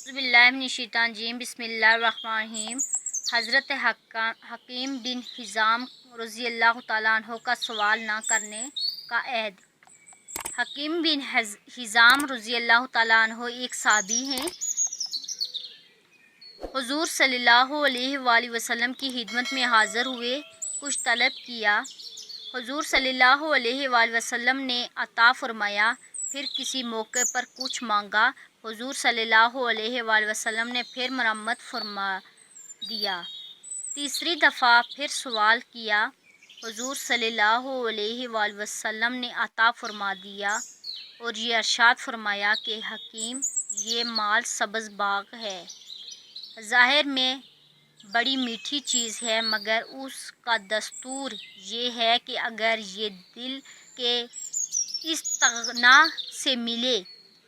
बिस्मिल्लाहिर्रहमानिर्रहीम बिस्मिल्लाहिर्रहमानिर्रहीम। हज़रत हकीम बिन हिज़ाम रज़ी अल्लाह तआला अन्हु का सवाल न करने का अहद। हकीम बिन हिज़ाम रज़ी अल्लाह तआला अन्हु एक सहाबी हैं। हुज़ूर सल्लल्लाहु अलैहि वसल्लम की खिदमत में हाज़िर हुए, कुछ तलब किया। हुज़ूर सल्लल्लाहु अलैहि वसल्लम ने अता फरमाया। फिर किसी मौके पर कुछ मांगा, हुज़ूर सल्लल्लाहु अलैहि वसल्लम ने फिर मरम्मत फरमा दिया। तीसरी दफ़ा फिर सवाल किया, हुज़ूर सल्लल्लाहु अलैहि वसल्लम ने अता फरमा दिया और ये इरशाद फरमाया कि हकीम, ये माल सब्ज़ बाग है, ज़ाहिर में बड़ी मीठी चीज़ है, मगर उसका दस्तूर ये है कि अगर ये दिल के इस्तिग़ना से मिले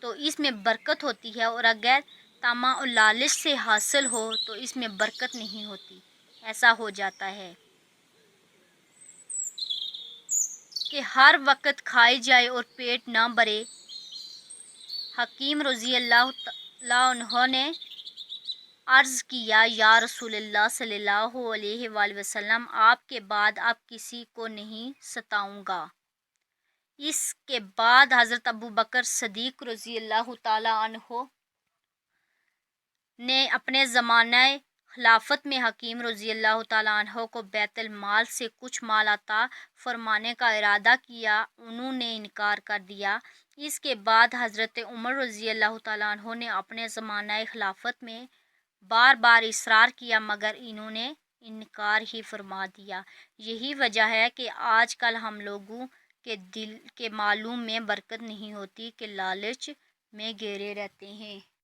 तो इसमें बरकत होती है, और अगर तमा और लालच से हासिल हो तो इसमें बरकत नहीं होती। ऐसा हो जाता है कि हर वक्त खाई जाए और पेट ना भरे। हकीम रज़ी अल्लाह तआला अन्हु ने अर्ज़ किया, या रसूलल्लाह सल्लल्लाहु अलैहि वसल्लम, आपके बाद अब किसी को नहीं सताऊँगा। इसके बाद हज़रत अबू बकर सदीक़ रज़ी अल्लाह तआला अन्हु ने अपने ज़माने खिलाफत में हकीम रज़ी अल्लाह तआला अन्हु को बैतुल माल से कुछ माल अता फरमाने का इरादा किया। उन्होंने इनकार कर दिया। इसके बाद हज़रत उमर रज़ी अल्लाह तआला अन्हु ने अपने ज़माने खिलाफत में बार बार इसरार किया, मगर इन्होंने इनकार ही फरमा दिया। यही वजह है कि आजकल हम लोगों के दिल के मालूम में बरकत नहीं होती, कि लालच में घिरे रहते हैं।